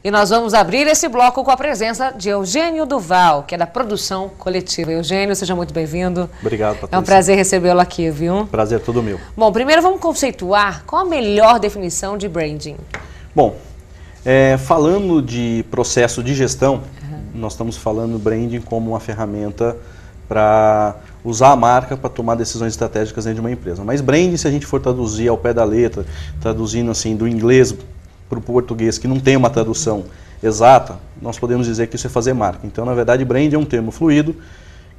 E nós vamos abrir esse bloco com a presença de Eugênio Duval, que é da Produção Coletiva. Eugênio, seja muito bem-vindo. Obrigado, Patrícia. É um prazer recebê-lo aqui, viu? Prazer todo meu. Bom, primeiro vamos conceituar qual a melhor definição de branding. Bom, falando de processo de gestão, nós estamos falando branding como uma ferramenta para usar a marca para tomar decisões estratégicas dentro de uma empresa. Mas branding, se a gente for traduzir ao pé da letra, traduzindo assim do inglês para o português, que não tem uma tradução exata, nós podemos dizer que isso é fazer marca. Então, na verdade, branding é um termo fluido,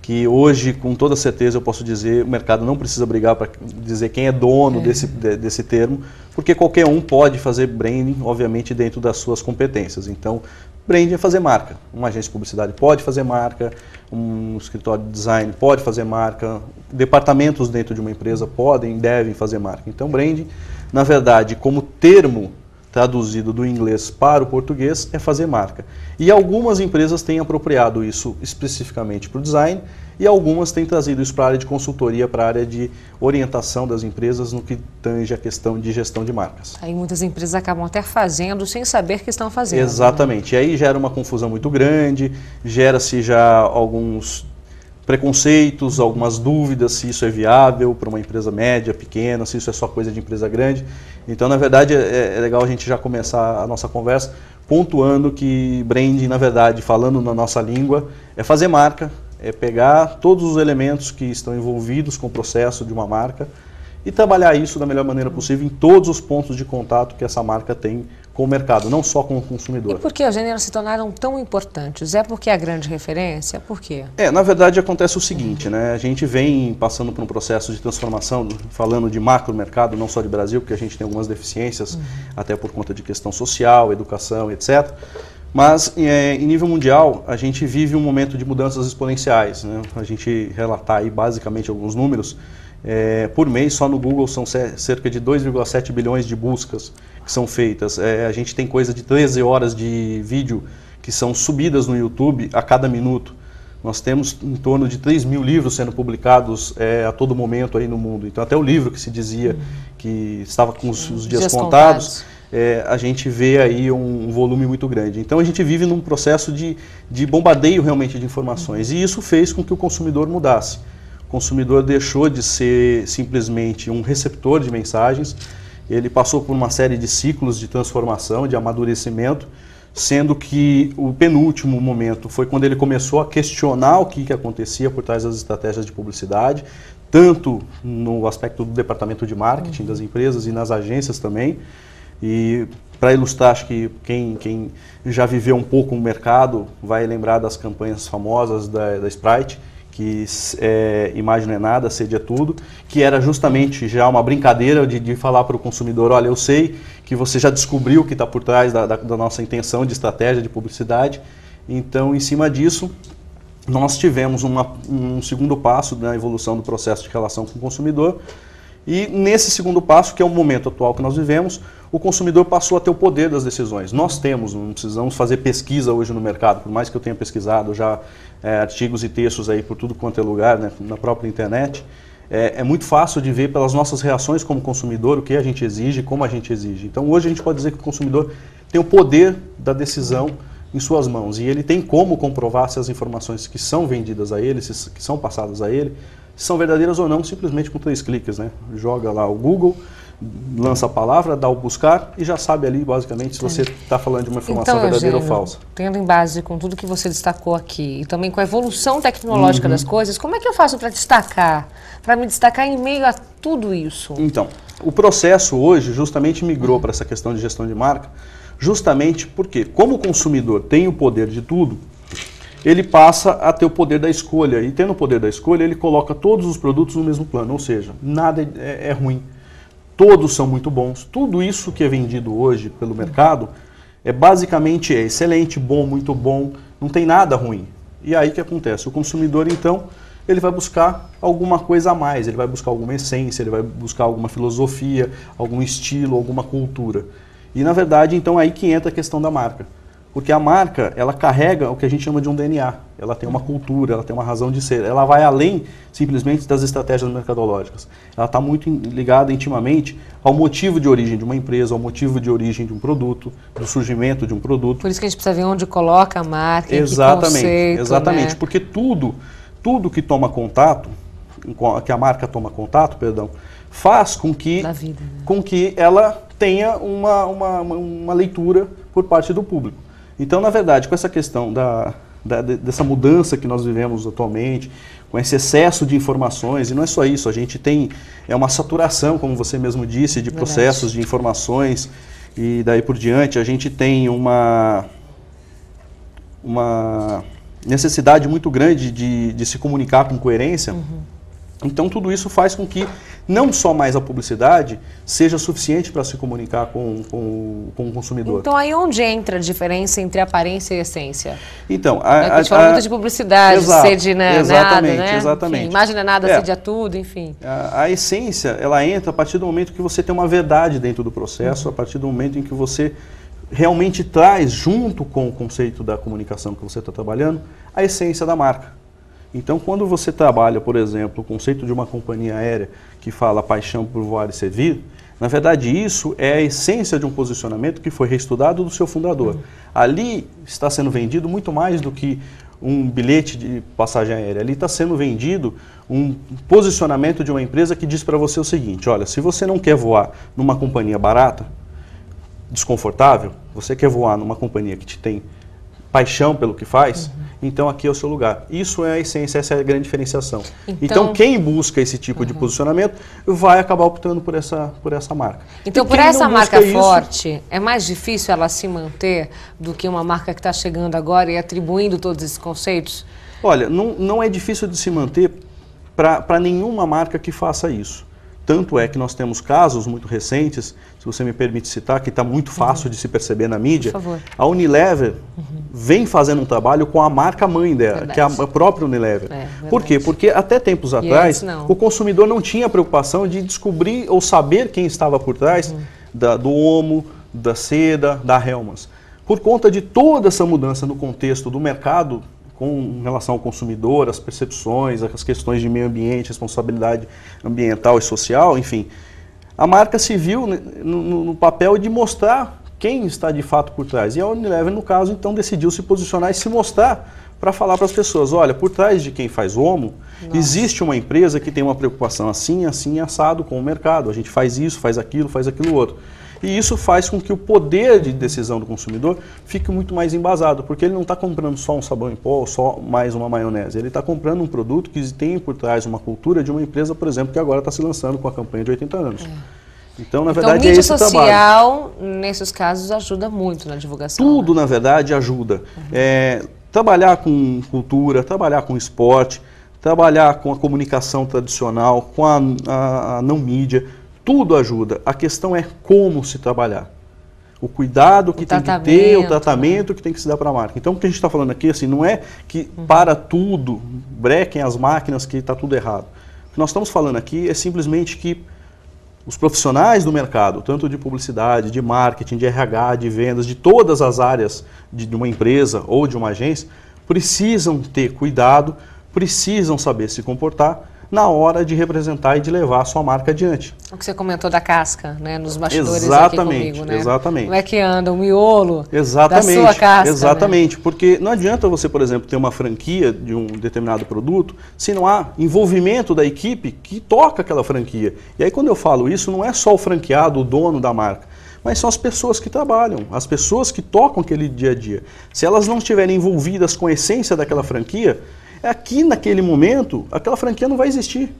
que hoje, com toda certeza, eu posso dizer, o mercado não precisa brigar para dizer quem é dono desse termo, porque qualquer um pode fazer branding, obviamente, dentro das suas competências. Então, branding é fazer marca. Uma agência de publicidade pode fazer marca, um escritório de design pode fazer marca, departamentos dentro de uma empresa podem, devem fazer marca. Então, branding, na verdade, como termo traduzido do inglês para o português, é fazer marca. E algumas empresas têm apropriado isso especificamente para o design e algumas têm trazido isso para a área de consultoria, para a área de orientação das empresas no que tange a questão de gestão de marcas. Aí muitas empresas acabam até fazendo sem saber que estão fazendo. Exatamente. Né? E aí gera uma confusão muito grande, gera-se já alguns preconceitos, algumas dúvidas se isso é viável para uma empresa média, pequena, se isso é só coisa de empresa grande. Então, na verdade, é legal a gente já começar a nossa conversa pontuando que branding, na verdade, falando na nossa língua, é fazer marca, é pegar todos os elementos que estão envolvidos com o processo de uma marca e trabalhar isso da melhor maneira possível em todos os pontos de contato que essa marca tem com o mercado, não só com o consumidor. E por que os gêneros se tornaram tão importantes? É porque é a grande referência? Por quê? Na verdade acontece o seguinte, né? A gente vem passando por um processo de transformação, falando de macro mercado, não só de Brasil, porque a gente tem algumas deficiências, até por conta de questão social, educação, etc. Mas em nível mundial, a gente vive um momento de mudanças exponenciais, né? A gente relatar aí basicamente alguns números. Por mês, só no Google, são cerca de 2,7 bilhões de buscas que são feitas. A gente tem coisa de 13 horas de vídeo que são subidas no YouTube a cada minuto. Nós temos em torno de 3 mil livros sendo publicados a todo momento aí no mundo. Então, até o livro que se dizia que estava com os dias contados, a gente vê aí um volume muito grande. Então, a gente vive num processo de bombardeio realmente de informações. E isso fez com que o consumidor mudasse. O consumidor deixou de ser simplesmente um receptor de mensagens, ele passou por uma série de ciclos de transformação, de amadurecimento, sendo que o penúltimo momento foi quando ele começou a questionar o que acontecia por trás das estratégias de publicidade, tanto no aspecto do departamento de marketing das empresas e nas agências também. E para ilustrar, acho que quem já viveu um pouco o mercado vai lembrar das campanhas famosas da Sprite, que imagem não é nada, sede é tudo, que era justamente já uma brincadeira de falar para o consumidor, olha, eu sei que você já descobriu o que está por trás da nossa intenção de estratégia de publicidade, então em cima disso nós tivemos um segundo passo na evolução do processo de relação com o consumidor, e nesse segundo passo, que é o momento atual que nós vivemos, o consumidor passou a ter o poder das decisões. Nós temos, não precisamos fazer pesquisa hoje no mercado, por mais que eu tenha pesquisado já artigos e textos aí por tudo quanto é lugar, né, na própria internet, é muito fácil de ver pelas nossas reações como consumidor o que a gente exige e como a gente exige. Então hoje a gente pode dizer que o consumidor tem o poder da decisão em suas mãos e ele tem como comprovar se as informações que são vendidas a ele, que são passadas a ele, são verdadeiras ou não, simplesmente com 3 cliques, né? Joga lá o Google, lança a palavra, dá o buscar e já sabe ali, basicamente, se você está falando de uma informação verdadeira ou falsa. Tendo em base com tudo que você destacou aqui e também com a evolução tecnológica das coisas, como é que eu faço para me destacar em meio a tudo isso? Então, o processo hoje justamente migrou para essa questão de gestão de marca, justamente porque, como o consumidor tem o poder de tudo, ele passa a ter o poder da escolha. E tendo o poder da escolha, ele coloca todos os produtos no mesmo plano. Ou seja, nada é ruim. Todos são muito bons. Tudo isso que é vendido hoje pelo mercado basicamente excelente, bom, muito bom. Não tem nada ruim. E aí o que acontece? O consumidor, então, ele vai buscar alguma coisa a mais. Ele vai buscar alguma essência, ele vai buscar alguma filosofia, algum estilo, alguma cultura. E, na verdade, então, aí que entra a questão da marca. Porque a marca, ela carrega o que a gente chama de um DNA. Ela tem uma cultura, ela tem uma razão de ser. Ela vai além simplesmente das estratégias mercadológicas. Ela está muito ligada intimamente ao motivo de origem de uma empresa, ao motivo de origem de um produto, do surgimento de um produto. Por isso que a gente precisa ver onde coloca a marca, exatamente, que conceito, exatamente, né? Porque tudo que toma contato, que a marca toma contato, perdão, faz com que, vida, né? com que ela tenha uma leitura por parte do público. Então, na verdade, com essa questão dessa mudança que nós vivemos atualmente, com esse excesso de informações, e não é só isso, a gente tem uma saturação, como você mesmo disse, de processos, de informações, e daí por diante, a gente tem uma necessidade muito grande de se comunicar com coerência. Então, tudo isso faz com que não só mais a publicidade seja suficiente para se comunicar com o consumidor. Então, aí onde entra a diferença entre aparência e essência? Então, a gente fala muito de publicidade, exato, sede nada, né? Exatamente. Enfim, imagem não é nada, sede é tudo, enfim. A essência, ela entra a partir do momento que você tem uma verdade dentro do processo, a partir do momento em que você realmente traz, junto com o conceito da comunicação que você está trabalhando, a essência da marca. Então, quando você trabalha, por exemplo, o conceito de uma companhia aérea que fala paixão por voar e servir, na verdade isso é a essência de um posicionamento que foi reestudado do seu fundador. Ali está sendo vendido muito mais do que um bilhete de passagem aérea. Ali está sendo vendido um posicionamento de uma empresa que diz para você o seguinte: olha, se você não quer voar numa companhia barata, desconfortável, você quer voar numa companhia que te tem paixão pelo que faz, então aqui é o seu lugar. Isso é a essência, essa é a grande diferenciação. Então quem busca esse tipo de posicionamento vai acabar optando por essa marca. Então, por essa marca forte, é mais difícil ela se manter do que uma marca que está chegando agora e atribuindo todos esses conceitos? Olha, não é difícil de se manter para nenhuma marca que faça isso. Tanto é que nós temos casos muito recentes, se você me permite citar, que está muito fácil de se perceber na mídia. Por favor. A Unilever vem fazendo um trabalho com a marca mãe dela, que é a própria Unilever. Por quê? Porque até tempos atrás, o consumidor não tinha preocupação de descobrir ou saber quem estava por trás do Omo, da Seda, da Hellmann's. Por conta de toda essa mudança no contexto do mercado, com relação ao consumidor, as percepções, as questões de meio ambiente, responsabilidade ambiental e social, enfim, a marca se viu no papel de mostrar quem está de fato por trás. E a Unilever, no caso, então decidiu se posicionar e se mostrar para falar para as pessoas: olha, por trás de quem faz Omo, existe uma empresa que tem uma preocupação assim, assim, assado com o mercado. A gente faz isso, faz aquilo outro. E isso faz com que o poder de decisão do consumidor fique muito mais embasado, porque ele não está comprando só um sabão em pó ou só mais uma maionese. Ele está comprando um produto que tem por trás uma cultura de uma empresa, por exemplo, que agora está se lançando com a campanha de 80 anos. Então, na verdade, é esse trabalho. Então, mídia social, nesses casos, ajuda muito na divulgação. Tudo, na verdade, ajuda. Trabalhar com cultura, trabalhar com esporte, trabalhar com a comunicação tradicional, com a não mídia, tudo ajuda. A questão é como se trabalhar. O cuidado que tem que ter, o tratamento que tem que se dar para a marca. Então, o que a gente está falando aqui, assim, não é que para tudo, brequem as máquinas, que está tudo errado. O que nós estamos falando aqui é simplesmente que os profissionais do mercado, tanto de publicidade, de marketing, de RH, de vendas, de todas as áreas de uma empresa ou de uma agência, precisam ter cuidado, precisam saber se comportar na hora de representar e de levar a sua marca adiante. O que você comentou da casca, né, nos bastidores aqui comigo, né? Exatamente. Como é que anda o miolo da sua casca. Exatamente, né? Porque não adianta você, por exemplo, ter uma franquia de um determinado produto se não há envolvimento da equipe que toca aquela franquia. E aí, quando eu falo isso, não é só o franqueado, o dono da marca, mas são as pessoas que trabalham, as pessoas que tocam aquele dia a dia. Se elas não estiverem envolvidas com a essência daquela franquia, aqui naquele momento, aquela franquia não vai existir.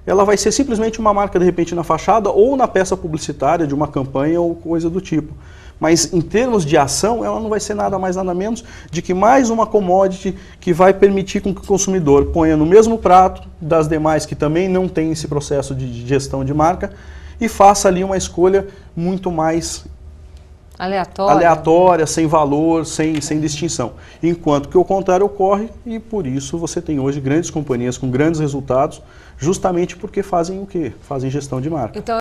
Ela vai ser simplesmente uma marca, de repente, na fachada ou na peça publicitária de uma campanha ou coisa do tipo. Mas, em termos de ação, ela não vai ser nada mais, nada menos de que mais uma commodity que vai permitir com que o consumidor ponha no mesmo prato das demais que também não tem esse processo de gestão de marca e faça ali uma escolha muito mais aleatória, sem valor, sem distinção. Enquanto que o contrário ocorre, e por isso você tem hoje grandes companhias com grandes resultados, justamente porque fazem o quê? Fazem gestão de marca. Então,